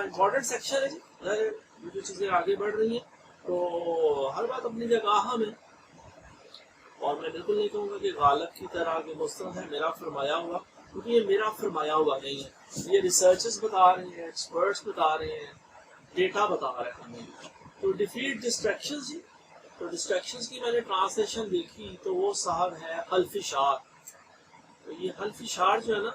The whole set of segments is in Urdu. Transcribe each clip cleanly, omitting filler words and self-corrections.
امپورٹنٹ سیکشن ہے جی. جو چیزیں آگے بڑھ رہی ہیں تو ہر بات اپنی جگہ میں، اور میں بالکل نہیں کہوں گا کہ غالب کی طرح کہ مستند ہے میرا فرمایا ہوا، کیونکہ یہ میرا فرمایا ہوا نہیں ہے، یہ ریسرچرز بتا رہے ہیں، ایکسپرٹس بتا رہے ہیں، ڈیٹا بتا رہے ہیں ہمیں. تو ڈیفیٹ ڈسٹریکشنز جی، تو ڈسٹریکشنز کی میں نے ٹرانسلیشن دیکھی تو وہ صاحب ہے حلف شعر. تو یہ حلف شعر جو ہے نا،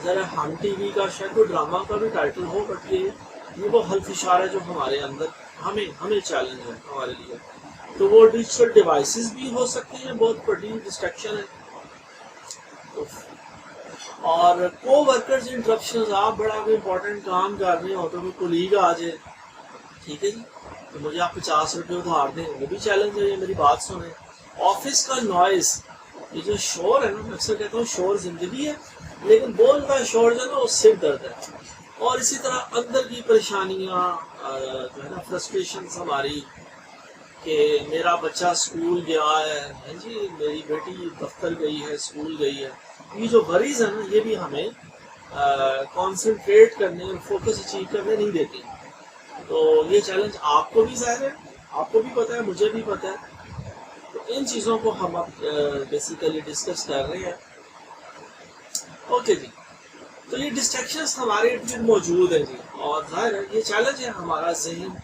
ذرا ہم ٹی وی کا شاید کوئی ڈرامہ کا بھی ٹائٹل ہو، بٹ یہ وہ حلف شعر ہے جو ہمارے اندر ہمیں چیلنج ہے ہمارے لیے. تو وہ ڈیجیٹل ڈیوائسز بھی ہو سکتے ہیں، بہت بڑی ڈسٹریکشن ہے. اور کو ورکرز انٹرپشنز، آپ بڑا کوئی امپورٹنٹ کام کر رہے ہو تو کوئی کولیگ آ جائے، ٹھیک ہے جی، تو مجھے آپ 50 روپے ادھار دیں، وہ بھی چیلنج ہے. یہ میری بات سنیں. آفس کا نوائز، یہ جو شور ہے نا، میں اکثر کہتا ہوں شور زندگی ہے، لیکن بول کا شور جو ہے نا وہ سر درد ہے. اور اسی طرح اندر کی پریشانیاں جو ہے نا، فرسٹریشنز ہماری، کہ میرا بچہ اسکول گیا ہے جی، میری بیٹی دفتر گئی ہے، اسکول گئی ہے. یہ جو وریز ہے نا، یہ بھی ہمیں کانسنٹریٹ کرنے اور فوکس اچیو کرنے نہیں دیتی. تو یہ چیلنج آپ کو بھی ظاہر ہے، آپ کو بھی پتہ ہے، مجھے بھی پتہ ہے. تو ان چیزوں کو ہم اب بیسیکلی ڈسکس کر رہے ہیں. اوکے جی، تو یہ ڈسٹریکشنز ہمارے ارد گرد موجود ہیں جی، اور ظاہر ہے یہ چیلنج ہے. ہمارا ذہن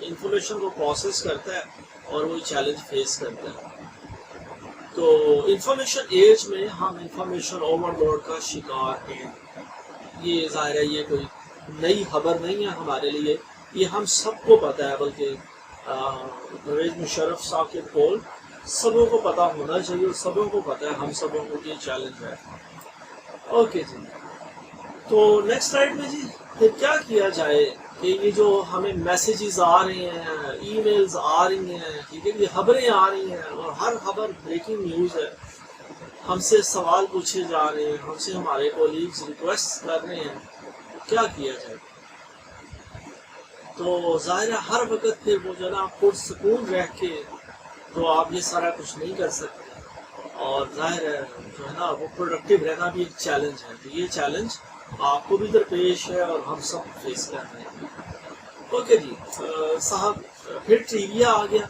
انفارمیشن کو پروسیس کرتا ہے اور وہ چیلنج فیس کرتا ہے. تو انفارمیشن ایج میں ہم انفارمیشن اوور لوڈ کا شکار ہیں. یہ ظاہر ہے یہ کوئی نئی خبر نہیں ہے ہمارے لیے، یہ ہم سب کو پتہ ہے، بلکہ پرویز مشرف صاحب کے قول سبوں کو پتہ ہونا چاہیے، اور سبوں کو پتہ ہے، ہم سبوں کو یہ چیلنج ہے. اوکے جی، تو نیکسٹ سلائڈ میں جی پھر کیا کیا جائے کہ یہ جو ہمیں میسیجز آ رہے ہیں، ای میلز آ رہی ہیں، ٹھیک ہے، یہ خبریں آ رہی ہیں، اور ہر خبر بریکنگ نیوز ہے. ہم سے سوال پوچھے جا رہے ہیں، ہم سے ہمارے کولیگز ریکویسٹ کر رہے ہیں، کیا کیا جائے؟ تو ظاہر ہے ہر وقت پھر وہ جو ہے نا پرسکون رہ کے تو آپ یہ سارا کچھ نہیں کر سکتے، اور ظاہر ہے جو ہے نا وہ پروڈکٹیو رہنا بھی ایک چیلنج ہے. تو یہ چیلنج آپ کو بھی درپیش ہے اور ہم سب فیس کر رہے ہیں. اوکے جی صاحب، پھر ٹریویا آ گیا.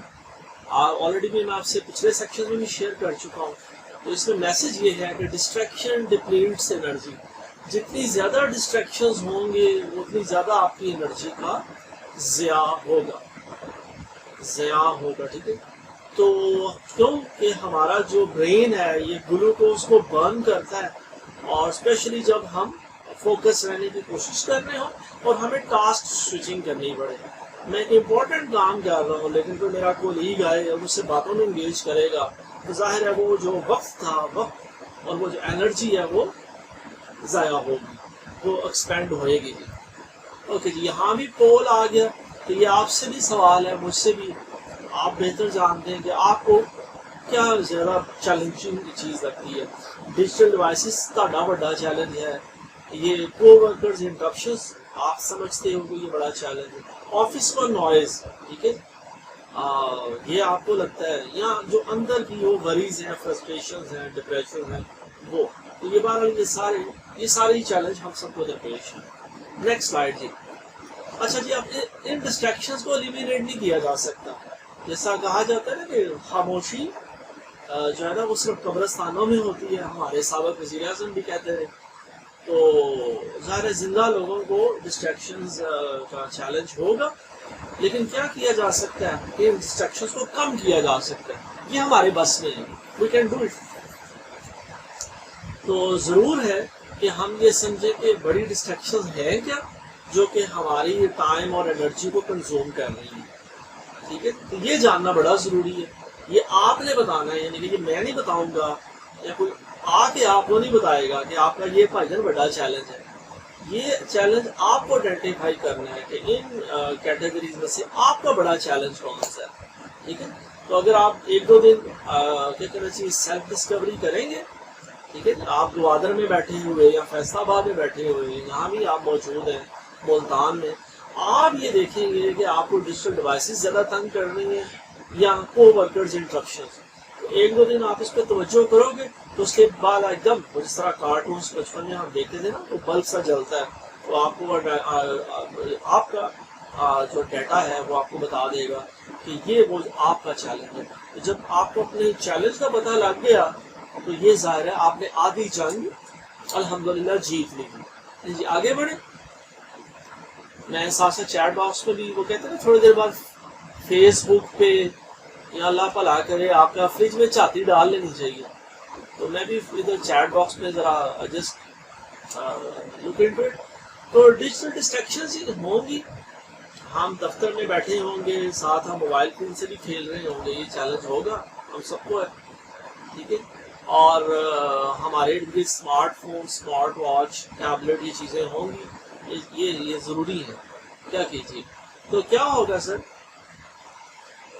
آلریڈی بھی میں آپ سے پچھلے سیکشن میں بھی شیئر کر چکا ہوں. تو اس میں میسج یہ ہے کہ ڈسٹریکشن ڈپلیٹس انرجی. جتنی زیادہ ڈسٹریکشنز ہوں گے اتنی زیادہ آپ کی انرجی کا ضیاع ہوگا، ٹھیک ہے. تو کیونکہ ہمارا جو برین ہے یہ گلوکوز کو برن کرتا ہے، اور اسپیشلی جب ہم فوکس رہنے کی کوشش کر رہے ہوں اور ہمیں ٹاسک سوئچنگ کرنی پڑے. میں ایک امپورٹنٹ کام کر رہا ہوں، لیکن کوئی میرا کولیگ آئے اور مجھ سے باتوں میں انگیج کرے گا تو ظاہر ہے وہ جو وقت اور وہ جو انرجی ہے وہ ضائع ہوگی، وہ ایکسپینڈ ہوئے گی. اوکے جی، یہاں بھی پول آ گیا. تو یہ آپ سے بھی سوال ہے، مجھ سے بھی. آپ بہتر جانتے ہیں کہ آپ کو کیا زیادہ چیلنجنگ چیز لگتی ہے. ڈیجیٹل ڈیوائسز کا بڑا چیلنج ہے. یہ کو ورکرز انٹرپشنز آپ سمجھتے ہو کہ یہ بڑا چیلنج ہے. آفس کا نوائز، ٹھیک ہے، یہ آپ کو لگتا ہے، یا جو اندر کی وہ وریز ہیں، فرسٹریشنز ہیں، ڈپریشن ہیں، وہ. تو یہ بہرحال یہ سارے چیلنج ہم سب کو درپیش ہیں. نیکسٹ سلائڈ جی. اچھا جی، اب ان ڈسٹریکشنز کو ایلیمینیٹ نہیں کیا جا سکتا. جیسا کہا جاتا ہے نا کہ خاموشی جو ہے نا وہ صرف قبرستانوں میں ہوتی ہے، ہمارے سابق وزیر اعظم بھی کہتے رہے. تو ظاہر زندہ لوگوں کو ڈسٹریکشنز کا چیلنج ہوگا، لیکن کیا کیا جا سکتا ہے کہ ان ڈسٹریکشنز کو کم کیا جا سکتا ہے. یہ ہمارے بس میں ہے، وی کین ڈو اٹ. تو ضرور ہے کہ ہم یہ سمجھیں کہ بڑی ڈسٹریکشنز ہیں کیا جو کہ ہماری ٹائم اور انرجی کو کنزیوم کر رہی ہیں. ٹھیک ہے، تو یہ جاننا بڑا ضروری ہے. یہ آپ نے بتانا ہے، یعنی کہ یہ میں نہیں بتاؤں گا، یا کوئی آ کے آپ کو نہیں بتائے گا کہ آپ کا یہ بھائی جان بڑا چیلنج ہے. یہ چیلنج آپ کو آئیڈینٹیفائی کرنا ہے کہ ان کیٹیگریز میں سے آپ کا بڑا چیلنج کون سا ہے. ٹھیک ہے، تو اگر آپ ایک دو دن کیا کہنا چاہیے سیلف ڈسکوری کریں گے، ٹھیک ہے، آپ گوادر میں بیٹھے ہوئے یا فیصل آباد میں بیٹھے ہوئے، یہاں بھی آپ موجود ہیں ملتان میں، آپ یہ دیکھیں گے کہ آپ کو ڈیجیٹل ڈیوائسز زیادہ تنگ کر رہی ہیں یا کو ورکرز انٹرپشن. ایک دو دن آپ اس پہ توجہ کرو گے تو اس کے بعد ایک دم جس طرح کارٹونس بچپن میں ہم دیکھتے تھے نا تو بلب سا جلتا ہے تو آپ کو آپ کا جو ڈیٹا ہے وہ آپ کو بتا دے گا کہ یہ وہ آپ کا چیلنج ہے. تو جب آپ کو اپنے چیلنج کا پتہ لگ گیا تو یہ ظاہر ہے آپ نے آدھی جنگ الحمدللہ جیت لی. جی آگے بڑھیں. میں ساتھ ساتھ چیٹ باکس پہ بھی وہ کہتے ہیں نا تھوڑی دیر بعد فیس بک پہ یا اللہ بھلا کرے آپ کا فریج میں چھاتی ڈال لینی چاہیے. تو میں بھی ادھر چیٹ باکس پہ ذرا جسٹ لک انٹو اٹ. تو ڈیجیٹل ڈسٹریکشنز ہوں گی. ہم دفتر میں بیٹھے ہوں گے ساتھ ہم موبائل فون سے بھی کھیل رہے ہوں گے. یہ چیلنج ہوگا ہم سب کو ہے. ٹھیک ہے. اور ہمارے ارد گرد smart phone smart watch tablet یہ چیزیں ہوں گی. یہ ضروری ہے. کیا کیجیے تو کیا ہوگا سر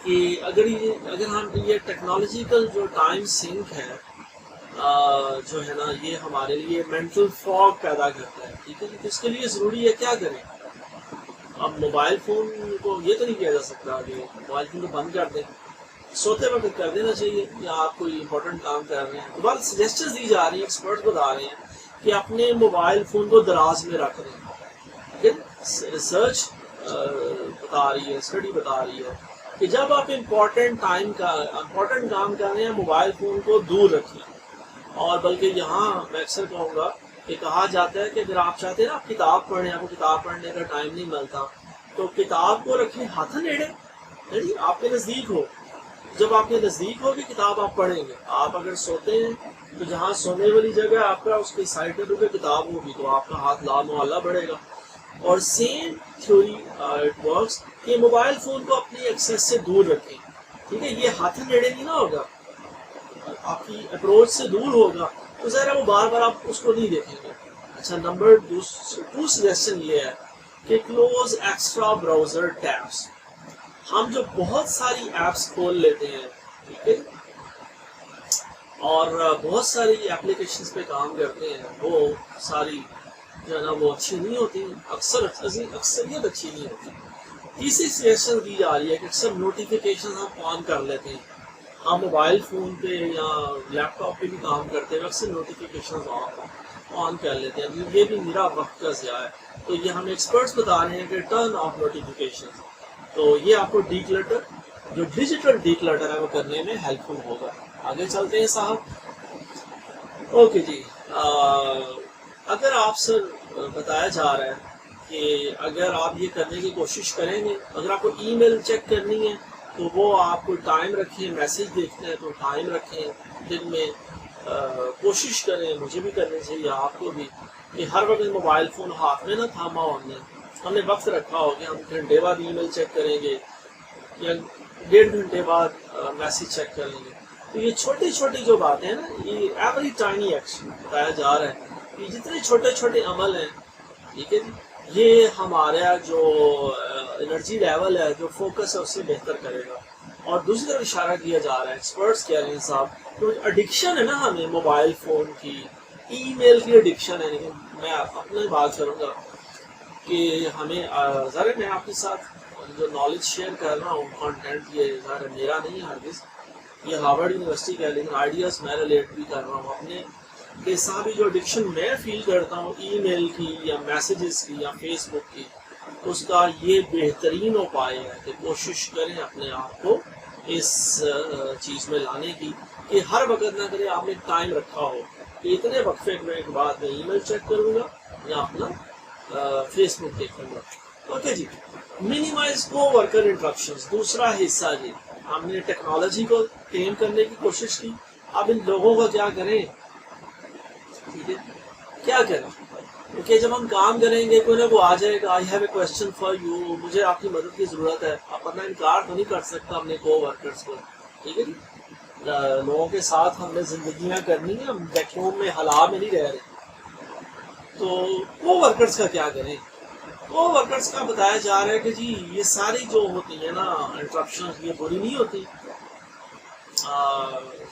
کہ اگر ہم یہ ٹیکنالوجیکل جو ٹائم سنک ہے جو ہے نا یہ ہمارے لیے مینٹل فاگ پیدا کرتا ہے. ٹھیک ہے. تو اس کے لیے ضروری ہے کیا کریں. اب موبائل فون کو یہ تو نہیں کیا جا سکتا کہ موبائل فون کو بند کر دیں. سوتے وقت کر دینا چاہیے یا آپ کوئی امپورٹنٹ کام کر رہے ہیں. تو بات سجیشنز دی جا رہی ہیں ایکسپرٹس بتا رہے ہیں کہ اپنے موبائل فون کو دراز میں رکھ دیں. ریسرچ بتا رہی ہے اسٹڈی بتا رہی ہے کہ جب آپ امپورٹنٹ کام کر رہے ہیں موبائل فون کو دور رکھیں. اور بلکہ یہاں میں اکثر کہوں گا کہ کہا جاتا ہے کہ اگر آپ چاہتے ہیں نا آپ کتاب پڑھیں آپ کو کتاب پڑھنے کا ٹائم نہیں ملتا تو کتاب کو رکھیں ہاتھ نیڑے آپ کے نزدیک ہو. جب آپ کے نزدیک ہوگی کتاب آپ پڑھیں گے. آپ اگر سوتے ہیں تو جہاں سونے والی جگہ آپ کا اس کی سائڈ پہ کتاب ہوگی تو آپ کا ہاتھ لا محالہ بڑھے گا. اور سیم تھیوری اٹ ورکس کہ موبائل فون کو اپنی ایکسیس سے دور رکھیں. ٹھیک ہے. یہ ہاتھ نیڑے نہیں نہ ہوگا آپ کی اپروچ سے دور ہوگا تو ظاہر ہے وہ بار بار آپ اس کو نہیں دیکھیں گے. اچھا نمبر 2 سجیشن یہ ہے کہ کلوز ایکسٹرا براؤزر ٹیبس. ہم جو بہت ساری ایپس کھول لیتے ہیں ٹھیک ہے اور بہت ساری اپلیکیشنز پہ کام کرتے ہیں وہ ساری جو ہے نا وہ اچھی نہیں ہوتی. اکثریت اچھی نہیں ہوتی. تیسری سجیشن دی جا رہی ہے کہ اکثر نوٹیفیکیشن ہم آن کر لیتے ہیں. ہم موبائل فون پہ یا لیپ ٹاپ پہ بھی کام کرتے ہیں اکثر نوٹیفیکیشن آن کر لیتے ہیں. یہ بھی میرا وقت کا ضیاع ہے. تو یہ ہم ایکسپرٹس بتا رہے ہیں کہ ٹرن آف نوٹیفیکیشن. تو یہ آپ کو ڈی کلٹر جو ڈیجیٹل ڈی کلٹر ہے وہ کرنے میں ہیلپ فل ہوگا. آگے چلتے ہیں صاحب. اوکے جی. اگر آپ سے بتایا جا رہا ہے کہ اگر آپ یہ کرنے کی کوشش کریں گے اگر آپ کو ای میل چیک کرنی ہے تو وہ آپ کو ٹائم رکھیں. میسج دیکھنا ہے تو ٹائم رکھیں دن میں. کوشش کریں مجھے بھی کرنی چاہیے آپ کو بھی کہ ہر وقت موبائل فون ہاتھ میں نہ تھاما ہم نے وقت رکھا ہو کہ ہم گھنٹے بعد ای میل چیک کریں گے یا 1.5 گھنٹے بعد میسج چیک کریں گے. تو یہ چھوٹی چھوٹی جو باتیں ہیں نا یہ ایوری ٹائنی ایکشن بتایا جا رہا ہے. یہ جتنے چھوٹے چھوٹے عمل ہیں ٹھیک ہے جی یہ ہمارا جو انرجی لیول ہے جو فوکس ہے اس سے بہتر کرے گا. اور دوسری طرف اشارہ کیا جا رہا ہے ایکسپرٹس کہہ رہے ہیں صاحب کہ ایڈکشن ہے نا ہمیں موبائل فون کی ای میل کی ایڈکشن ہے. لیکن میں اپنے بات کروں گا کہ ہمیں ذرا میں آپ کے ساتھ جو نالج شیئر کر رہا ہوں کانٹینٹ یہ ذرا میرا نہیں ہے ہرگز یہ ہارورڈ یونیورسٹی کا لیکن آئیڈیاز میں ریلیٹ بھی کر رہا ہوں اپنے کہ صاحب جو ایڈکشن میں فیل کرتا ہوں ای میل کی یا میسیجز کی یا فیس بک کی اس کا یہ بہترین اپائے ہے کہ کوشش کریں اپنے آپ کو اس چیز میں لانے کی کہ ہر وقت نہ کرے. آپ نے ٹائم رکھا ہو کہ اتنے وقفے کے بعد میں ای میل چیک کروں گا یا اپنا فیس بک دیکھوں گا. اوکے جی. منیمائز کو ورکر انٹرپشنز دوسرا حصہ جی ہم نے ٹیکنالوجی کو ٹیم کرنے کی کوشش کی. اب ان لوگوں کا کیا کریں ٹھیک ہے کیا کریں کیونکہ جب ہم کام کریں گے کوئی نہ کوئی آ جائے گا. I have a question for you مجھے آپ کی مدد کی ضرورت ہے. آپ اپنا انکار تو نہیں کر سکتا اپنے کو ورکرس کو. ٹھیک ہے جی. لوگوں کے ساتھ ہم نے زندگیاں کرنی ہیں. ہم ویکیوم میں ہلا میں نہیں رہ رہے. تو کو ورکرس کا کیا کریں. کو ورکرس کا بتایا جا رہا ہے کہ جی یہ ساری جو ہوتی ہیں نا انٹرپشن یہ بری نہیں ہوتی.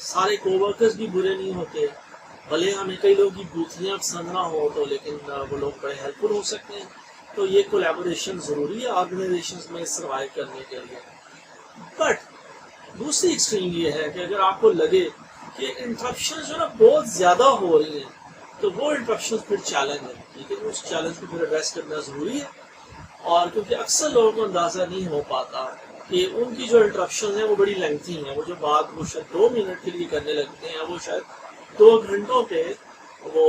سارے کو ورکرس بھی برے نہیں ہوتے. بھلے ہمیں کئی لوگ کی بوتھیاں پسند نہ ہو تو لیکن وہ لوگ بڑے ہیلپ فل ہو سکتے ہیں. تو یہ کولیبوریشن ضروری ہے آرگنائزیشنز میں سروائیو کرنے کے لیے. بٹ دوسری ایکسٹریم یہ ہے کہ اگر آپ کو لگے کہ انٹرپشن جو نا بہت زیادہ ہو رہی ہیں تو وہ انٹرپشن پھر چیلنج ہے، ٹھیک ہے، اس چیلنج کو پھر ایڈریس کرنا ضروری ہے. اور کیونکہ اکثر لوگوں کو اندازہ نہیں ہو پاتا کہ ان کی جو انٹرپشن ہیں وہ بڑی لینتھی ہیں، وہ جو بات وہ شاید 2 منٹ کے لیے کرنے لگتے ہیں وہ شاید 2 گھنٹوں پہ وہ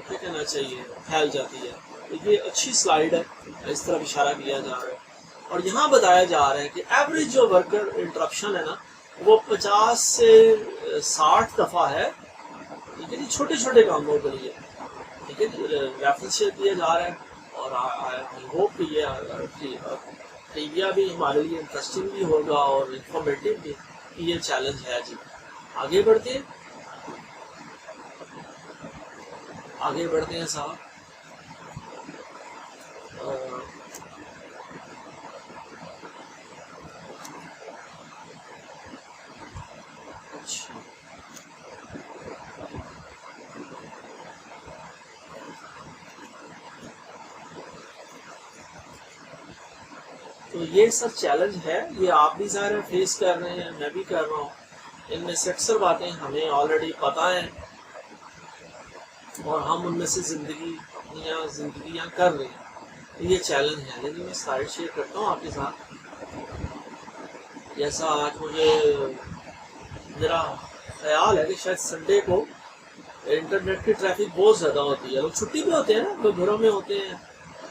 کیا کہنا چاہیے پھیل جاتی ہے. یہ اچھی سلائیڈ ہے، اس طرف اشارہ کیا جا رہا ہے اور یہاں بتایا جا رہا ہے کہ ایوریج جو ورکر انٹرپشن ہے نا وہ 50 سے 60 دفعہ ہے، ٹھیک ہے جی، چھوٹے چھوٹے کاموں کے لیے. ٹھیک ہے جی، ریفرنس شیئر کیا جا رہا ہے اور آئی ہوپ کہ یہ ٹریویا بھی ہمارے لیے انٹرسٹنگ بھی ہوگا اور انفارمیٹیو بھی. یہ چیلنج ہے جی. آگے بڑھتے ہیں، آگے بڑھتے ہیں صاحب. اچھا، تو یہ سب چیلنج ہے، یہ آپ بھی ظاہر فیس کر رہے ہیں، میں بھی کر رہا ہوں. ان میں سے اکثر باتیں ہمیں آلریڈی پتہ ہیں اور ہم ان میں سے زندگیاں کر رہے ہیں. یہ چیلنج ہے. لیکن میں سلائڈ شیئر کرتا ہوں آپ کے ساتھ. جیسا آج مجھے میرا خیال ہے کہ شاید سنڈے کو انٹرنیٹ کی ٹریفک بہت زیادہ ہوتی ہے، لوگ چھٹی پہ ہوتے ہیں نا، لوگ گھروں میں ہوتے ہیں،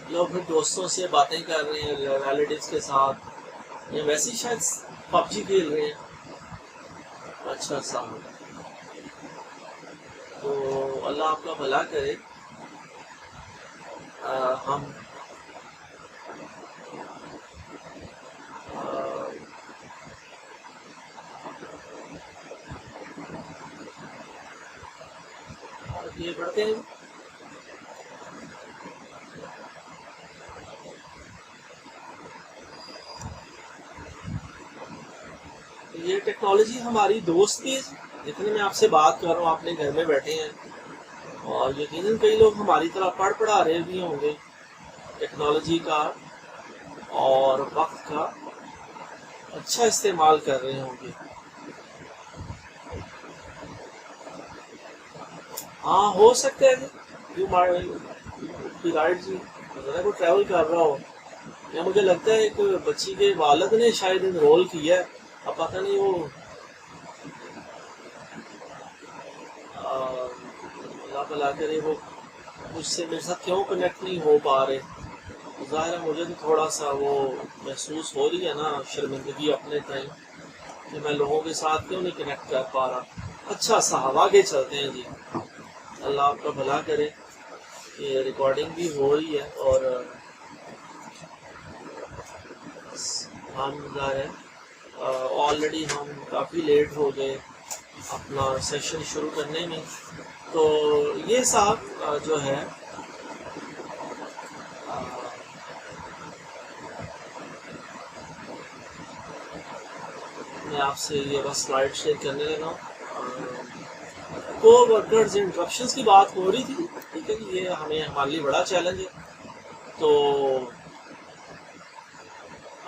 لوگ پھر دوستوں سے باتیں کر رہے ہیں، ریلیٹیوز کے ساتھ، یا ویسے ہی شاید پب جی کھیل رہے ہیں. اچھا صاحب، تو اللہ آپ کا بھلا کرے. ہم یہ بڑھتے ہیں. یہ ٹیکنالوجی ہماری دوست بھی ہے. جتنے میں آپ سے بات کر رہا ہوں، اپنے گھر میں بیٹھے ہیں اور یقیناً کئی لوگ ہماری طرح پڑھا رہے بھی ہوں گے ٹیکنالوجی کا اور وقت کا اچھا استعمال کر رہے ہوں گے. ہاں ہو سکتا ہے جی رائٹ جی، اگر کوئی ٹریول کر رہا ہو، یا مجھے لگتا ہے ایک بچی کے والد نے شاید انرول کیا ہے. اب پتہ نہیں وہ اللہ بلا کرے وہ مجھ سے میرے ساتھ کیوں کنیکٹ نہیں ہو پا رہے. ظاہر ہے مجھے تو تھوڑا سا وہ محسوس ہو رہی ہے نا شرمندگی اپنے ٹائم کہ میں لوگوں کے ساتھ کیوں نہیں کنیکٹ کر پا رہا. اچھا صاحب آگے چلتے ہیں جی. اللہ آپ کا بھلا کرے. یہ ریکارڈنگ بھی ہو رہی ہے اور ہم ظاہر ہے آلریڈی ہم کافی لیٹ ہو گئے اپنا سیشن شروع کرنے میں. تو یہ صاحب جو ہے میں آپ سے یہ بس سلائڈ شیئر کرنے لگا ہوں. کو ورکرز انٹرپشنز کی بات ہو رہی تھی، ٹھیک ہے جی، یہ ہمارے لیے بڑا چیلنج ہے. تو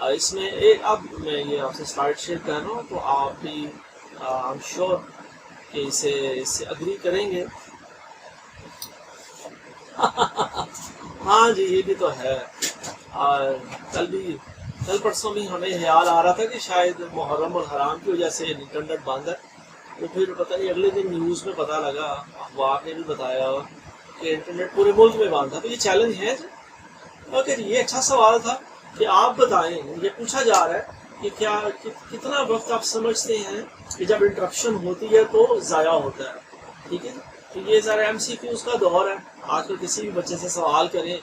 اس میں ایک اب میں یہ آپ سے سلائڈ شیئر کر رہا ہوں تو آپ بھی آئی ایم شیور کہ اس سے اگری کریں گے. ہاں جی یہ بھی تو ہے. کل پرسوں بھی ہمیں خیال آ رہا تھا کہ شاید محرم اور حرام کی وجہ سے انٹرنیٹ بند ہے، تو پھر پتہ نہیں اگلے دن نیوز میں پتہ لگا، اخبار نے بھی بتایا کہ انٹرنیٹ پورے ملک میں بند تھا. تو یہ چیلنج ہے. اوکے جی، یہ اچھا سوال تھا کہ آپ بتائیں. یہ پوچھا جا رہا ہے کہ کیا کتنا وقت آپ سمجھتے ہیں کہ جب انٹرپشن ہوتی ہے تو ضائع ہوتا ہے. ٹھیک ہے، تو یہ ذرا ایم سی کیوز کا دور ہے. آج کل کسی بھی بچے سے سوال کریں،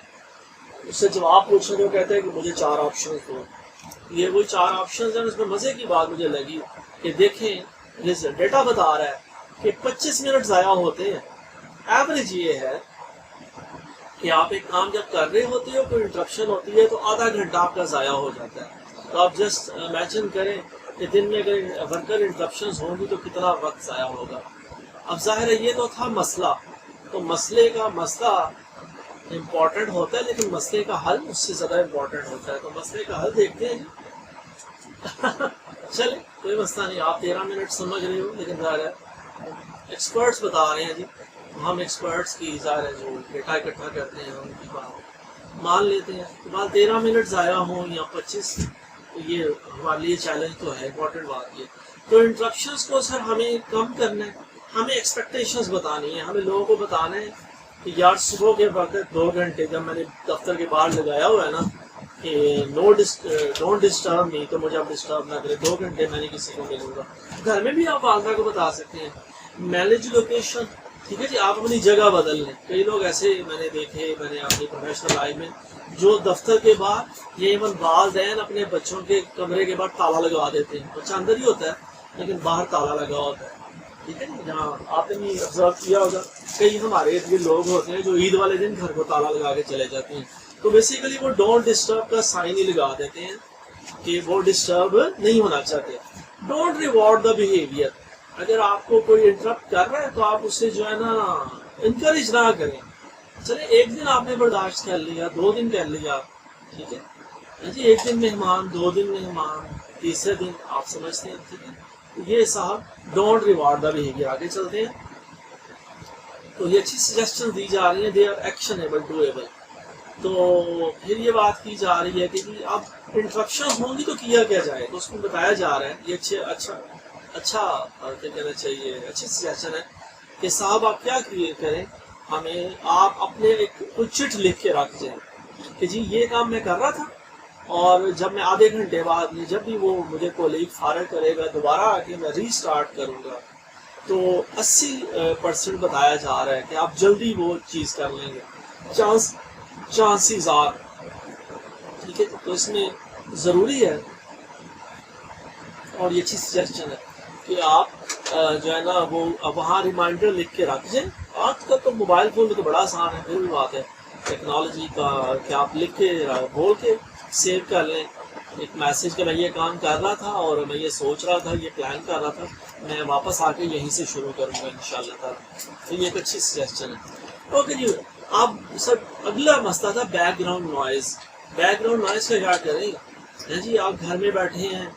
اس سے جواب پوچھنے کو کہتے ہیں کہ مجھے 4 آپشن دو. یہ وہی 4 آپشنز ہیں. اس میں مزے کی بات مجھے لگی کہ دیکھیں ڈیٹا بتا رہا ہے کہ 25 منٹ ضائع ہوتے ہیں. ایوریج یہ ہے کہ آپ ایک کام جب کر رہے ہوتے ہو، کوئی انٹرپشن ہوتی ہے تو آدھا گھنٹہ آپ کا ضائع ہو جاتا ہے. تو آپ جسٹ امیجن کریں کہ دن میں اگر ورکر انٹرپشنز ہوں گی تو کتنا وقت ضائع ہوگا. اب ظاہر ہے یہ تو تھا مسئلہ، تو مسئلہ امپورٹنٹ ہوتا ہے، لیکن مسئلے کا حل اس سے زیادہ امپورٹنٹ ہوتا ہے. تو مسئلے کا حل دیکھتے ہیں. چلے کوئی مسئلہ نہیں، آپ 13 منٹ سمجھ رہے ہو، لیکن ظاہر ہے ایکسپرٹس بتا رہے ہیں جی، ہم ایکسپرٹس کی ظاہر ہے جو ڈیٹا اکٹھا کرتے ہیں ان کی بات مان لیتے ہیں، تو بات 13 منٹ ضائع ہوں یا 25، یہ ہمارے لیے چیلنج تو ہے، امپورٹنٹ بات یہ. تو انٹرپشنس کو سر ہمیں کم کرنا ہے، ہمیں ایکسپیکٹیشنس بتانی ہے، ہمیں لوگوں کو بتانا ہے کہ یار صبح کے وقت 2 گھنٹے جب میں نے دفتر کے باہر لگایا ہوا ہے نا کہ ڈونٹ ڈسٹرب می، تو مجھے اب ڈسٹرب نہ کرے، 2 گھنٹے میں نے کسی کو ملوں گا. گھر میں بھی آپ والدہ کو بتا سکتے ہیں، مینیج لوکیشن، ٹھیک ہے جی، آپ اپنی جگہ بدل لیں. کئی لوگ ایسے میں نے دیکھے، میں نے اپنی پروفیشنل لائف میں، جو دفتر کے باہر یا ایون والدین اپنے بچوں کے کمرے کے باہر تالا لگا دیتے ہیں، بچہ اندر ہی ہوتا ہے لیکن باہر تالا لگا ہوتا ہے. ٹھیک ہے، جہاں آپ نے بھی آبزرو کیا ہوگا کئی ہمارے ارد گرد لوگ ہوتے ہیں جو عید والے دن گھر کو تالا لگا کے چلے جاتے ہیں، تو بیسیکلی وہ ڈونٹ ڈسٹرب کا سائن ہی لگا دیتے ہیں کہ وہ ڈسٹرب نہیں ہونا چاہتے. ڈونٹ ریوارڈ دا بیہیویئر، اگر آپ کو کوئی انٹرپٹ کر رہا ہے تو آپ اسے جو ہے نا انکریج نہ کریں. چلے ایک دن آپ نے برداشت کر لیا، 2 دن کر لیا، ٹھیک ہے جی، ایک دن مہمان، 2 دن مہمان، تیسرے دن آپ سمجھتے ہیں، ٹھیک ہے. یہ صاحب ڈونٹ ریوارڈ دا بیہیویئر. آگے چلتے ہیں، تو یہ اچھی سجیشن دی جا رہی ہیں، دے آر ایکشنیبل ڈویبل. تو پھر یہ بات کی جا رہی ہے کہ اب انٹرپشن ہوں گی تو کیا جائے، تو اس کو بتایا جا رہا ہے، یہ اچھا کیا کہنا چاہیے، اچھی سجیشن ہے کہ صاحب آپ کیا کریں، ہمیں آپ اپنے ایک چٹ لکھ کے رکھ جائیں کہ جی یہ کام میں کر رہا تھا، اور جب میں آدھے گھنٹے بعد جب بھی وہ مجھے کولیگ فارغ کرے گا دوبارہ آ کے میں ری اسٹارٹ کروں گا، تو 80% بتایا جا رہا ہے کہ آپ جلدی وہ چیز کر لیں گے، چانسز آر. ٹھیک ہے، تو اس میں ضروری ہے، اور یہ اچھی سجیشن ہے کہ آپ جو ہے نا وہ وہاں ریمائنڈر لکھ کے رکھ جائیں. آج کل تو موبائل فون میں تو بڑا آسان ہے، پھر بھی بات ہے ٹیکنالوجی کا کہ آپ لکھ کے بول کے سیو کر لیں ایک میسج کہ میں یہ کام کر رہا تھا اور میں یہ سوچ رہا تھا، یہ پلان کر رہا تھا، میں واپس آ کے یہیں سے شروع کروں گا انشاءاللہ تعالیٰ. تو یہ ایک اچھی سجیشن ہے. اوکے جی، آپ سر اگلا مسئلہ تھا back ground noise. Back ground noise کا کیا کریں جی، آپ گھر میں بیٹھے ہیں،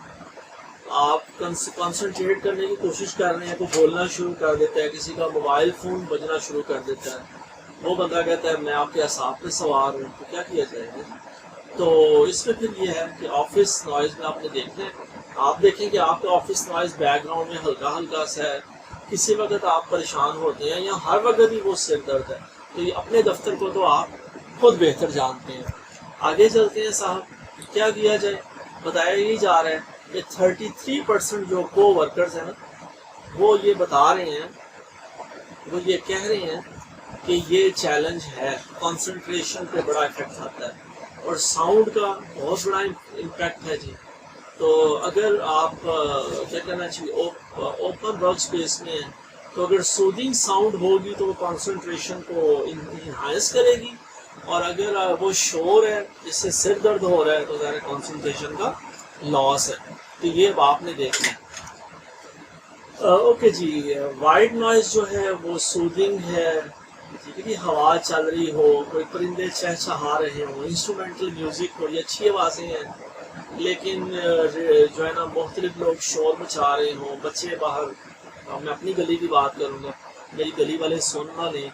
آپ کنسنٹریٹ کرنے کی کوشش کر رہے ہیں، کوئی بولنا شروع کر دیتا ہے، کسی کا موبائل فون بجنا شروع کر دیتا ہے، وہ بندہ کہتا ہے میں آپ کے اعصاب پہ سوار ہوں، تو کیا کیا جائے گا؟ تو اس میں پھر یہ ہے کہ آفس نوائز میں آپ نے دیکھنا ہے، آپ دیکھیں کہ آپ کا آفس نوائز بیک گراؤنڈ میں ہلکا ہلکا سا ہے، کسی وقت آپ پریشان ہوتے ہیں یا ہر وقت ہی وہ سر درد ہے، تو یہ اپنے دفتر کو تو آپ خود بہتر جانتے ہیں. آگے چلتے ہیں صاحب، کیا کیا جائے؟ بتایا ہی جا رہا ہے کہ 33% جو کو ورکرز ہیں نا، وہ یہ بتا رہے ہیں، وہ یہ کہہ رہے ہیں کہ یہ چیلنج ہے، کنسنٹریشن پہ بڑا افیکٹ آتا ہے اور ساؤنڈ کا بہت بڑا امپیکٹ ہے جی. تو اگر آپ کیا کہنا چاہیے اوپن ورک اسپیس میں ہیں تو اگر سودنگ ساؤنڈ ہوگی تو وہ کنسنٹریشن کو انہانس کرے گی، اور اگر وہ شور ہے جس سے سر درد ہو رہا ہے تو ظاہر کنسنٹریشن کا لاس ہے. تو یہ آپ نے دیکھنا ہے. اوکے جی، وائٹ نوائز جو ہے وہ سودنگ ہے، ٹھیک ہے جی، ہوا چل رہی ہو، کوئی پرندے چہچہا رہے ہوں، انسٹرومنٹل میوزک ہو، یہ اچھی آوازیں ہیں، لیکن جو ہے نا مختلف لوگ شور مچا رہے ہوں، بچے باہر، میں اپنی گلی کی بات کروں گا، میری گلی والے سننا نے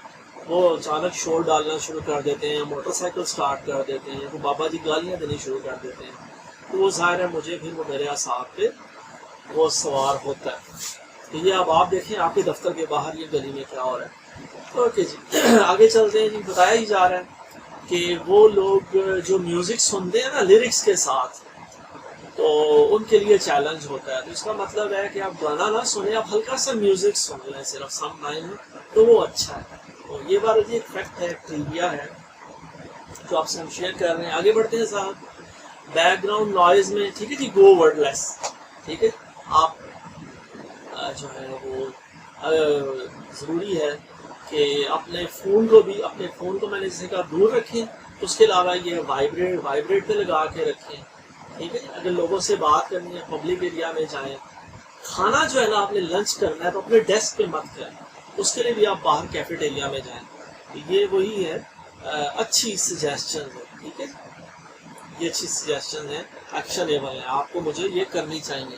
وہ اچانک شور ڈالنا شروع کر دیتے ہیں، موٹر سائیکل سٹارٹ کر دیتے ہیں، وہ بابا جی گالیاں دینی شروع کر دیتے ہیں، تو وہ ظاہر ہے مجھے پھر وہ میرے اعصاب پہ وہ سوار ہوتا ہے. تو یہ اب آپ دیکھیں آپ کے دفتر کے باہر یہ گلی میں کیا ہو رہا ہے. اوکے جی، آگے چلتے ہیں جی. بتایا ہی جا رہا ہے کہ وہ لوگ جو میوزک سنتے ہیں نا لیرکس کے ساتھ، تو ان کے لیے چیلنج ہوتا ہے. تو اس کا مطلب ہے کہ آپ گانا نہ سنیں، آپ ہلکا سا میوزک سن لیں صرف سم ٹائم، تو وہ اچھا ہے. تو یہ بار یہ ایک فیکٹ ہے، ایک ٹریویا ہے جو آپ سے ہم شیئر کر رہے ہیں. آگے بڑھتے ہیں صاحب. بیک گراؤنڈ نوائز میں ٹھیک ہے جی، گو ورڈ لیس. ٹھیک ہے، آپ جو ہے وہ ضروری ہے کہ اپنے فون کو میں نے جیسے کہا دور رکھیں، اس کے علاوہ یہ وائبریٹ پہ لگا کے رکھیں. ٹھیک ہے، اگر لوگوں سے بات کرنی ہے پبلک ایریا میں جائیں. کھانا جو ہے نا آپ نے لنچ کرنا ہے تو اپنے ڈیسک پہ مت کریں، اس کے لیے بھی آپ باہر کیفیٹیریا میں جائیں. یہ وہی ہے، اچھی سجیشن ہے. ٹھیک ہے، یہ اچھی سجیشن ہے، ایکشنیبل ہے، آپ کو مجھے یہ کرنی چاہیے.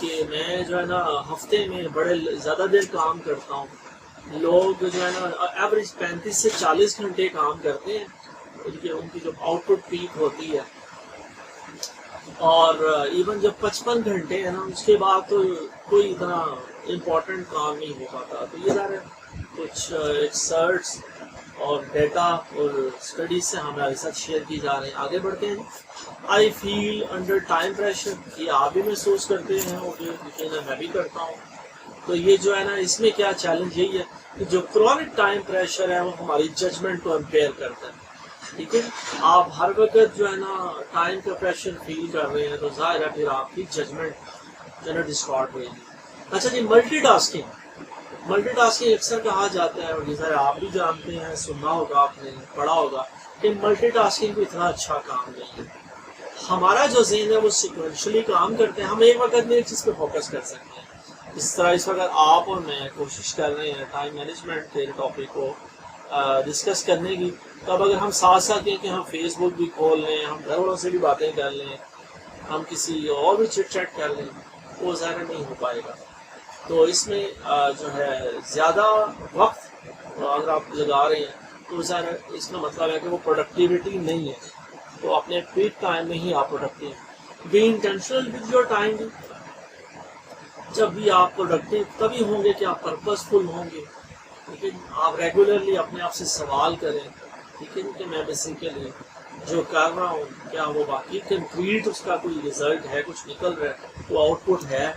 کہ میں جو ہے نا ہفتے میں بڑے زیادہ دیر کام کرتا ہوں. لوگ جو ہے نا ایوریج 35 سے 40 گھنٹے کام کرتے ہیں. ان کی جو آؤٹ پٹ پیک ہوتی ہے, اور ایون جب 55 گھنٹے ہیں نا اس کے بعد تو کوئی اتنا امپورٹنٹ کام نہیں ہو پاتا. تو یہ ذرا کچھ ریسرچ اور ڈیٹا اور اسٹڈیز سے ہمارے ساتھ شیئر کی جا رہے ہیں. آگے بڑھتے ہیں. آئی فیل انڈر ٹائم پریشر, یہ آپ بھی محسوس کرتے ہیں, اور یقیناً میں بھی کرتا ہوں. تو یہ جو ہے نا اس میں کیا چیلنج یہی ہے کہ جو کرونک ٹائم پریشر ہے وہ ہماری ججمنٹ کو امپیئر کرتا ہے. ٹھیک ہے, آپ ہر وقت جو ہے نا ٹائم کا پریشر فیل کر رہے ہیں تو ظاہر ہے پھر آپ کی ججمنٹ جو ہے نا ڈسٹارٹ ہوئے گی. اچھا جی, ملٹی ٹاسکنگ اکثر کہا جاتا ہے, اور جیسا آپ بھی جانتے ہیں, سننا ہوگا آپ نے, پڑھا ہوگا کہ ملٹی ٹاسکنگ کو اتنا اچھا کام نہیں ہے. ہمارا جو ذہن ہے وہ سیکوینشلی کام کرتے ہیں, ہم ایک وقت میں ایک چیز پہ فوکس کر سکتے ہیں. اس طرح اس وقت آپ اور میں کوشش کر رہے ہیں ٹائم مینجمنٹ کے ٹاپک کو ڈسکس کرنے کی. تو اب اگر ہم ساتھ ساتھ ہیں کہ ہم فیس بک بھی کھول لیں, ہم گھر والوں سے بھی باتیں کر لیں, ہم کسی اور بھی چٹ چیٹ کر لیں, وہ ظاہر نہیں ہو پائے گا. تو اس میں جو ہے زیادہ وقت اگر آپ لگا رہے ہیں تو ظاہر اس کا مطلب ہے کہ وہ پروڈکٹیوٹی نہیں ہے. تو اپنے پیک ٹائم میں ہی آپ پروڈکٹیو ہیں. Be intentional with your time. جب بھی آپ پروڈکٹیو تبھی ہوں گے کہ آپ پرپز فل ہوں گے. ٹھیک ہے, آپ ریگولرلی اپنے آپ سے سوال کریں, ٹھیک ہے, کہ میں بیسیکلی جو کر رہا ہوں کیا وہ باقی کنکریٹ اس کا کوئی رزلٹ ہے, کچھ نکل رہا ہے, وہ آؤٹ پٹ ہے,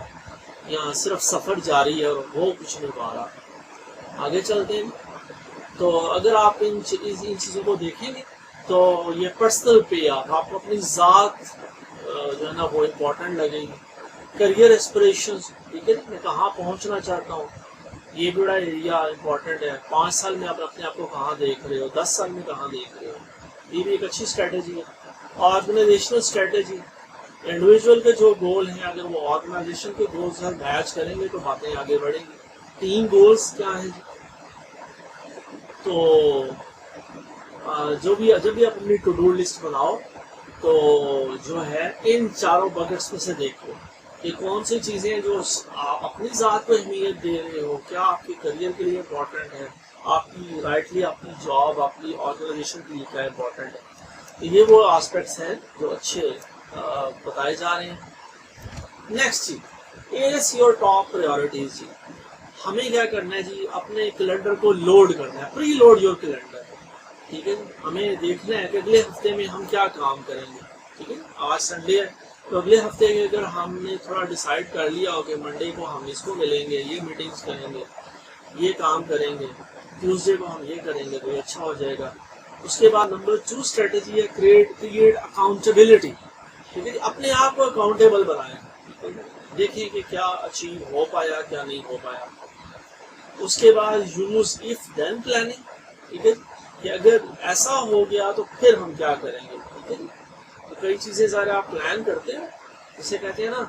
یا صرف سفر جاری ہے اور وہ کچھ نہیں پا رہا. آگے چلتے ہیں. تو اگر آپ ان چیزوں کو دیکھیں گے تو یہ پرسنل پے آپ کو اپنی ذات جو ہے نا وہ امپورٹنٹ لگے گی. کریئر ایسپریشنز, ٹھیک ہے, میں کہاں پہنچنا چاہتا ہوں, یہ بھی بڑا ایریا امپورٹنٹ ہے. 5 سال میں آپ اپنے آپ کو کہاں دیکھ رہے ہو, 10 سال میں کہاں دیکھ رہے ہو, یہ بھی ایک اچھی اسٹریٹجی ہے. آرگنائزیشنل اسٹریٹجی, انڈیویجول کے جو گول ہیں اگر وہ آرگنائزیشن کے گولز سے میچ کریں گے تو باتیں آگے بڑھیں گی. ٹیم گولز کیا ہیں, تو جب بھی آپ اپنی ٹو ڈو لسٹ بناؤ تو جو ہے ان چاروں بکٹس میں سے دیکھو کہ کون سی چیزیں جو آپ اپنی ذات کو اہمیت دے رہے ہو, کیا آپ کے کریئر کے لیے امپورٹنٹ ہے, آپ کی رائٹلی اپنی جاب, آپ کی آرگنائزیشن کے لیے کیا امپورٹنٹ ہے. یہ وہ آسپیکٹس ہیں جو اچھے بتائے جا رہے ہیں. نیکسٹ جی, از یور ٹاپ پریورٹیز. جی ہمیں کیا کرنا ہے جی, اپنے کیلنڈر کو لوڈ کرنا ہے, پری لوڈ یور کیلنڈر. ٹھیک ہے, ہمیں دیکھنا ہے کہ اگلے ہفتے میں ہم کیا کام کریں گے. ٹھیک ہے, آج سنڈے ہے تو اگلے ہفتے کے اگر ہم نے تھوڑا ڈیسائیڈ کر لیا ہو کہ منڈے کو ہم اس کو ملیں گے, یہ میٹنگز کریں گے, یہ کام کریں گے, ٹیوزڈے کو ہم یہ کریں گے, تو یہ اچھا ہو جائے گا. اس کے بعد نمبر 2 اسٹریٹجی ہے کریٹ اکاؤنٹیبلٹی. ٹھیک ہے, اپنے آپ کو اکاؤنٹیبل بنائیں, دیکھیں کہ کیا اچیو ہو پایا کیا نہیں ہو پایا. اس کے بعد یوز اف دین پلاننگ. ٹھیک ہے, کہ اگر ایسا ہو گیا تو پھر ہم کیا کریں گے. ٹھیک ہے, تو کئی چیزیں ذرا آپ پلان کرتے ہیں, اسے کہتے ہیں نا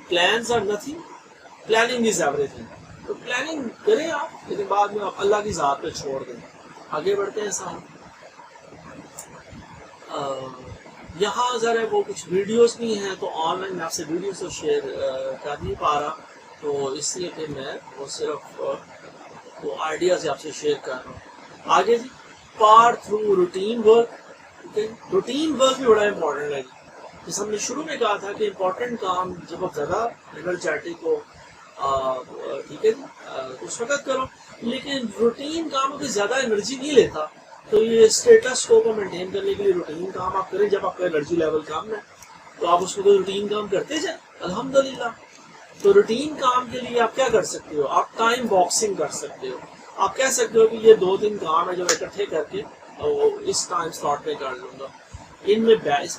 plans are nothing, planning is everything. تو پلاننگ کریں آپ, لیکن بعد میں آپ اللہ کی ذات پہ چھوڑ دیں. آگے بڑھتے ہیں صاحب. یہاں ذرا وہ کچھ ویڈیوز بھی ہیں تو آن لائن میں آپ سے ویڈیوز تو شیئر کر نہیں پا رہا, تو اس لیے کہ میں وہ صرف وہ آئیڈیاز آپ سے شیئر کر رہا ہوں. آگے جی, part through routine work. Routine work بھی بڑا امپورٹنٹ ہے. جیسے ہم نے شروع میں کہا تھا کہ امپورٹنٹ کام جب آپ زیادہ انرجیٹک ہو, ٹھیک ہے جی, اس وقت کرو, لیکن روٹین کام کی زیادہ انرجی نہیں لیتا. تو یہ اسٹیٹس کو مینٹین کرنے کے لیے روٹین کام آپ کریں. جب آپ کا انرجی لیول کم ہے تو آپ اس میں کوئی روٹین کام کرتے جائیں, الحمدللہ. تو روٹین کام کے لیے آپ کیا کر سکتے ہو, آپ ٹائم باکسنگ کر سکتے ہو. آپ کہہ سکتے ہو کہ یہ 2-3 کام ہے جو اکٹھے کر کے اس ٹائم سلاٹ میں کر لوں گا. اس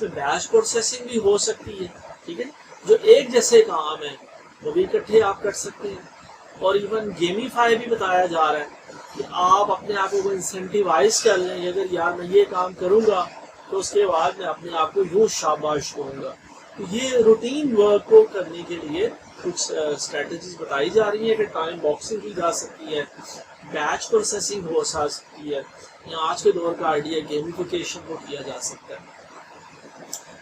میں بیچ پروسیسنگ بھی ہو سکتی ہے. ٹھیک ہے, جو ایک جیسے کام ہیں وہ بھی اکٹھے آپ کر سکتے ہیں. اور ایون گیمیفائی بھی بتایا جا رہا ہے کہ آپ اپنے آپ کو انسینٹیوائز کر لیں. اگر یار میں یہ کام کروں گا تو اس کے بعد میں اپنے آپ کو یوں شاباش کروں گا. تو یہ روٹین ورک کو کرنے کے لیے کچھ اسٹریٹجیز بتائی جا رہی ہیں کہ ٹائم باکسنگ کی جا سکتی ہے, بیچ پروسیسنگ ہو سکتی ہے, یا آج کے دور کا آئیڈیا گیمیفیکیشن کو کیا جا سکتا ہے.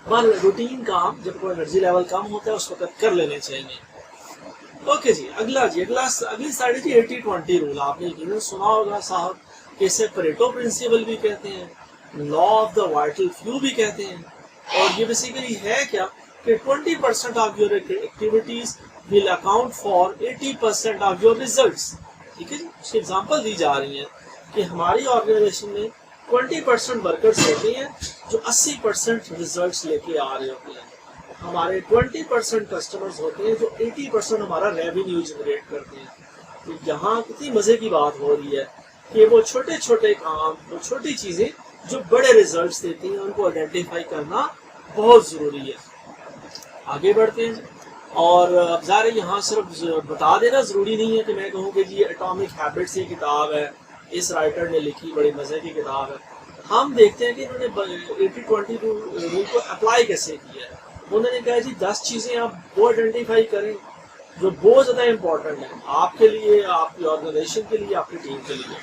روٹین کام جب کوئی انرجی لیول کم ہوتا ہے اس وقت کر لینے چاہیے. اوکے جی اگلی سائڈ ہے جی 80-20 رول. آپ نے یقیناً سنا ہوگا صاحب کہ اسے پریٹو پرنسپل بھی کہتے ہیں, law of the vital few بھی کہتے ہیں. اور یہ بیسیکلی ہے کیا کہ 20% of your activities will account for 80% of your results. ٹھیک ہے جی, اس کی ایگزامپل دی جا رہی ہیں کہ ہماری آرگنائزیشن میں 20% ورکرز ہوتے ہیں جو 80% ریزلٹس لے کے آ رہے ہوتے ہیں. ہمارے 20% کسٹمرز ہوتے ہیں جو 80% ہمارا ریونیو جنریٹ کرتے ہیں. تو یہاں کتنی مزے کی بات ہو رہی ہے کہ وہ چھوٹے چھوٹے کام, وہ چھوٹی چیزیں جو بڑے ریزلٹس دیتی ہیں ان کو آئیڈینٹیفائی کرنا بہت ضروری ہے. آگے بڑھتے ہیں اور اب ظاہر یہاں صرف بتا دینا ضروری نہیں ہے کہ میں کہوں کہ جی اٹامک ہیبٹس یہ کتاب ہے, اس رائٹر نے لکھی, بڑی مزے کی کتاب ہے. ہم دیکھتے ہیں کہ انہوں نے 80-20 رول کو اپلائی کیسے کیا ہے. انہوں نے کہا جی 10 چیزیں آپ وہ آئیڈینٹیفائی کریں جو بہت زیادہ امپورٹنٹ ہیں آپ کے لیے, آپ کی آرگنائزیشن کے لیے, آپ کی ٹیم کے لیے.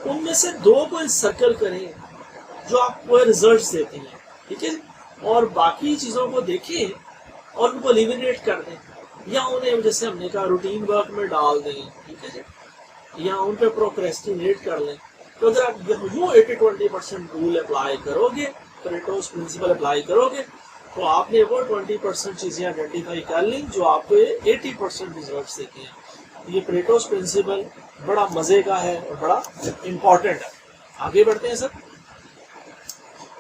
ان میں سے 2 کو انسرکل کریں جو آپ کو ریزلٹس دیتی ہیں. ٹھیک ہے, اور باقی چیزوں کو دیکھیں اور ان کو ایلیمینیٹ کر دیں یا انہیں جیسے ہم نے کہا روٹین ورک میں ڈال دیں. ٹھیک ہے جی, یا ان پہ پروکریسٹینیٹ کر لیں. تو اگر آپ یوں 80-20% رول اپلائی کرو گے, پریٹوس پرنسپل اپلائی کرو گے, تو آپ نے وہ 20% چیزیں آئیڈینٹیفائی کر لیں جو آپ کو 80% ریزلٹس دیتے ہیں. یہ پریٹوس پرنسپل بڑا مزے کا ہے اور بڑا امپورٹنٹ ہے. آگے بڑھتے ہیں سر.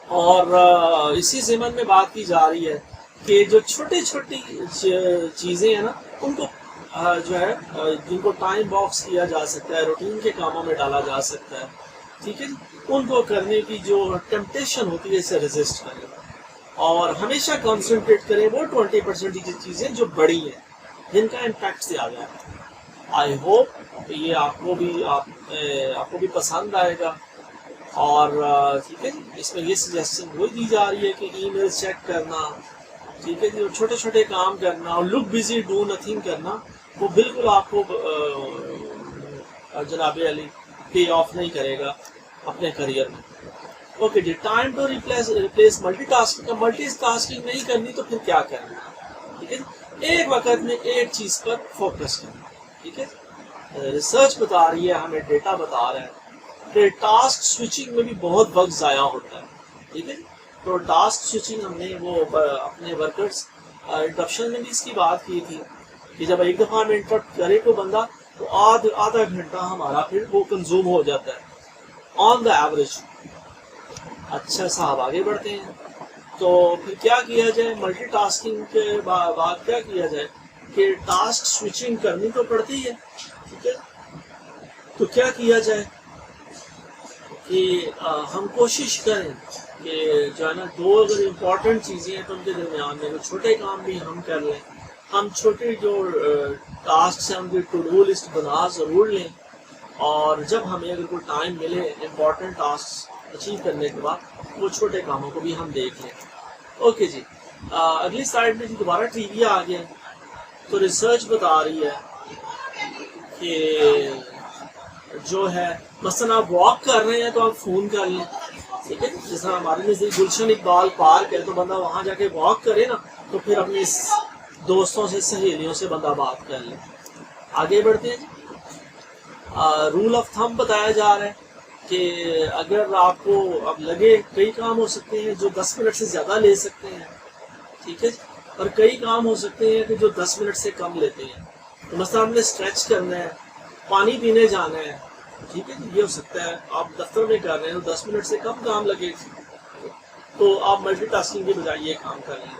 اور اسی ضمن میں بات کی جا رہی ہے کہ جو چھوٹی چھوٹی چیزیں ہیں نا ان کو جو ہے جن کو ٹائم باکس کیا جا سکتا ہے, روٹین کے کاموں میں ڈالا جا سکتا ہے. ٹھیک ہے, ان کو کرنے کی جو ٹیمپٹیشن ہوتی ہے اسے ریزسٹ کریں اور ہمیشہ کنسنٹریٹ کریں وہ 20% کی چیزیں جو بڑی ہیں جن کا امپیکٹ زیادہ ہے. آئی ہوپ یہ آپ کو بھی پسند آئے گا. اور ٹھیک ہے, اس میں یہ سجیشن وہی دی جا رہی ہے کہ ای میل چیک کرنا, ٹھیک ہے جی, اور چھوٹے چھوٹے کام کرنا اور لک بزی ڈو نتھنگ کرنا, وہ بالکل آپ کو جناب علی پے آف نہیں کرے گا اپنے کریئر میں. اوکے جی, time to replace multitasking نہیں کرنی تو پھر کیا کرنا. ٹھیک ہے, ایک وقت میں ایک چیز پر فوکس کرنا. ٹھیک ہے, ریسرچ بتا رہی ہے, ہمیں ڈیٹا بتا رہا ہے کہ ٹاسک سوئچنگ میں بھی بہت وقت ضائع ہوتا ہے. ٹھیک ہے, تو ٹاسک سوئچنگ ہم نے وہ اپنے ورکرز انٹرپشن میں بھی اس کی بات کی تھی کہ جب ایک دفعہ ہمیں انٹرپٹ کرے تو بندہ تو آدھا گھنٹہ ہمارا پھر وہ کنزیوم ہو جاتا ہے آن دا ایوریج. اچھا صاحب, آگے بڑھتے ہیں. تو پھر کیا کیا جائے ملٹی ٹاسکنگ کے بعد کیا کیا جائے کہ ٹاسک سوئچنگ کرنی تو پڑتی ہے. ٹھیک ہے, تو کیا کیا جائے کہ ہم کوشش کریں کہ جو ہے نا 2 اگر امپورٹنٹ چیزیں ہیں تو ان کے درمیان میں وہ چھوٹے کام بھی ہم کر لیں. ہم چھوٹے جو ٹاسک ہیں ان کی ٹو ڈو لسٹ بنا ضرور لیں, اور جب ہمیں اگر کوئی ٹائم ملے امپورٹنٹ ٹاسک اچیو کرنے کے بعد وہ چھوٹے کاموں کو بھی ہم دیکھ لیں. اوکے جی, اگلی سلائڈ میں دوبارہ ٹریویا آ گیا. تو ریسرچ بتا رہی ہے کہ جو ہے مثلا آپ واک کر رہے ہیں تو آپ فون کر لیں. ٹھیک ہے, جس طرح ہمارے نزدیک گلشن اقبال پارک ہے تو بندہ وہاں جا کے واک کرے نا, تو پھر اپنی دوستوں سے سہیلیوں سے بندہ بات کر لے. آگے بڑھتے ہیں جی. رول آف تھم بتایا جا رہا ہے کہ اگر آپ کو اب لگے کئی کام ہو سکتے ہیں جو 10 منٹ سے زیادہ لے سکتے ہیں. ٹھیک ہے, اور کئی کام ہو سکتے ہیں کہ جو 10 منٹ سے کم لیتے ہیں. تو مثلا ہم نے اسٹریچ کرنا ہے, پانی پینے جانا ہے. ٹھیک ہے, یہ ہو سکتا ہے آپ دفتر میں کر رہے ہیں تو 10 منٹ سے کم کام لگے تو آپ ملٹی ٹاسکنگ کے بجائے یہ کام کر لیں.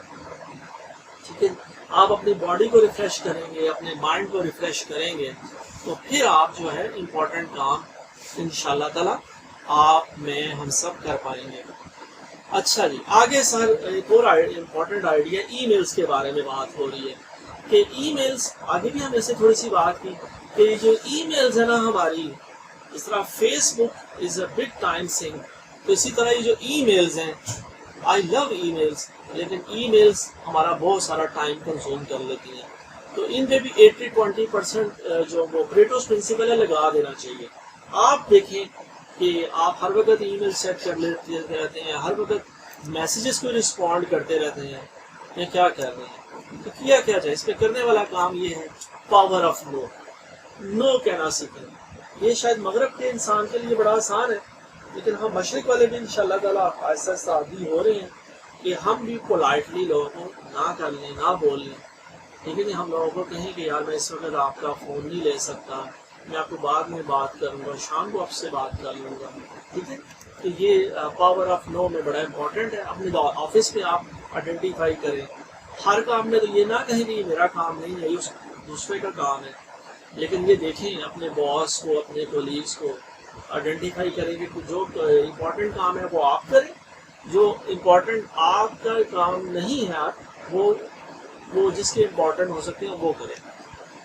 ٹھیک ہے, آپ اپنی باڈی کو ریفریش کریں گے, اپنے مائنڈ کو ریفریش کریں گے, تو پھر آپ جو ہے امپورٹنٹ کام انشاءاللہ تعالی آپ میں ہم سب کر پائیں گے. اچھا جی, آگے سر ایک اور امپورٹنٹ آئیڈیا ای میلز کے بارے میں بات ہو رہی ہے کہ ای میلز, آگے بھی ہم ایسے تھوڑی سی بات کی کہ جو ای میلز ہے نا ہماری, اس طرح Facebook is a big time sink, تو اسی طرح یہ جو ای میلز ہیں, آئی لو ای میلز, لیکن ای میلز ہمارا بہت سارا ٹائم کنزیوم کر لیتی ہیں. تو ان پہ بھی 80-20% جو وہ پریٹوس پرنسپل ہے لگا دینا چاہیے. آپ دیکھیں کہ آپ ہر وقت ای میل چیک کر لیتے رہتے ہیں, ہر وقت میسیجز کو رسپونڈ کرتے رہتے ہیں یا کیا کر رہے ہیں. تو کیا جائے؟ اس پہ کرنے والا کام یہ ہے پاور آف نو. نو کہنا سیکھیں. یہ شاید مغرب کے انسان کے لیے بڑا آسان ہے، لیکن ہم مشرق والے بھی انشاءاللہ تعالیٰ آہستہ آہستہ عادی ہو رہے ہیں کہ ہم بھی پولائٹلی لوگوں کو نہ کر لیں، نہ بول لیں. ٹھیک ہے جی، ہم لوگوں کو کہیں کہ یار میں اس وقت آپ کا فون نہیں لے سکتا، میں آپ کو بعد میں بات کروں گا، شام کو آپ سے بات کر لوں گا. ٹھیک ہے، تو یہ پاور آف نو میں بڑا امپورٹنٹ ہے. اپنے آفس میں آپ آئیڈینٹیفائی کریں. ہر کام میں تو یہ نہ کہیں کہ یہ میرا کام نہیں ہے، یہ اس دوسرے کا کام ہے، لیکن یہ دیکھیں اپنے باس کو، اپنے کولیگس کو آئیڈینٹیفائی کریں کہ جو امپورٹنٹ کام ہے وہ آپ کریں، جو امپورٹنٹ آپ کا کام نہیں ہے وہ جس کے امپورٹنٹ ہو سکتے ہیں وہ کریں.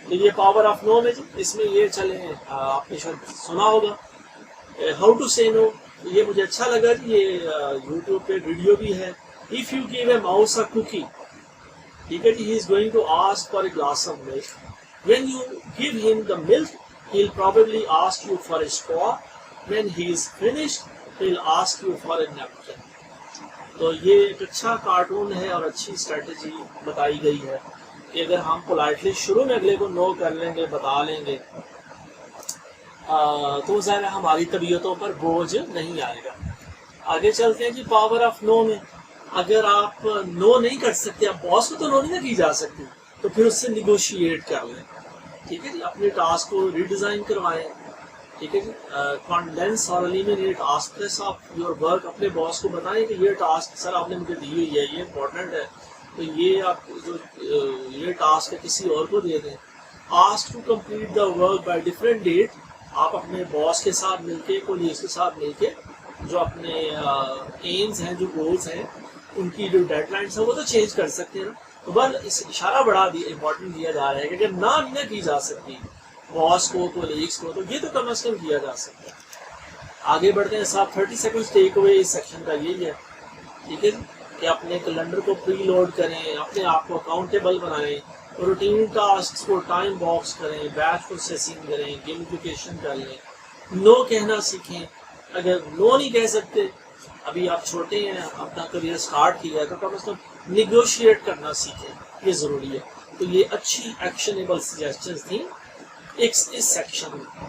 تو یہ پاور آف نو میں جی، اس میں یہ چلیں آپ نے شاید سنا ہوگا ہاؤ ٹو سے نو. یہ مجھے اچھا لگا جی، یہ یوٹیوب پہ ویڈیو بھی ہے. If you give a mouse a cookie, ٹھیک ہے جی، he is going to ask for a glass of milk. When you give him the milk, he'll probably ask you for a straw. When he is finished, he'll ask you for a napkin. تو یہ ایک اچھا کارٹون ہے اور اچھی اسٹریٹجی بتائی گئی ہے کہ اگر ہم پولائٹلی شروع میں اگلے کو نو کر لیں گے، بتا لیں گے، تو ظاہر ہماری طبیعتوں پر بوجھ نہیں آئے گا. آگے چلتے ہیں جی پاور آف نو میں. اگر آپ نو نہیں کر سکتے، آپ باس کو تو نو نہیں کی جا سکتی، تو پھر اس سے نیگوشیٹ کر لیں. ٹھیک ہے جی، اپنے ٹاسک کو ریڈیزائن کروائیں. ٹھیک ہے جی، کنڈینس اور eliminate aspects of your work. اپنے باس کو بتائیں کہ یہ ٹاسک سر آپ نے مجھے دی ہوئی ہے، یہ امپورٹنٹ ہے، تو یہ آپ جو یہ ٹاسک ہے کسی اور کو دے دیں. Ask to complete the work by different date. آپ اپنے باس کے ساتھ مل کے، کولیگس کے ساتھ مل کے جو اپنے ایمز ہیں، جو گولس ہیں، ان کی جو ڈیڈ لائنس ہیں وہ تو چینج کر سکتے ہیں نا. تو بس اس اشارہ بڑا امپورٹنٹ دیا جا رہا ہے کہ اگر نہ کی جا سکتی باس کو، کولیگس کو، تو یہ تو کم از کم کیا جا سکتا ہے. آگے بڑھتے ہیں صاحب. 30 سیکنڈ ٹیک اوے اس سیکشن کا یہی ہے. ٹھیک ہے کہ اپنے کیلنڈر کو پری لوڈ کریں، اپنے آپ کو اکاؤنٹیبل بنائیں، روٹین ٹاسک کو ٹائم باکس کریں، بیچ پروسیسنگ کریں، گیمیفیکیشن کر لیں. نو کہنا سیکھیں. اگر نو نہیں کہہ سکتے، ابھی آپ چھوٹے ہیں، اپنا کریئر سٹارٹ کیا ہے، تو کم از کم نیگوشیٹ کرنا سیکھیں، یہ ضروری ہے. تو یہ اچھی ایکشنیبل سجیشنز تھیں اس سیکشن میں.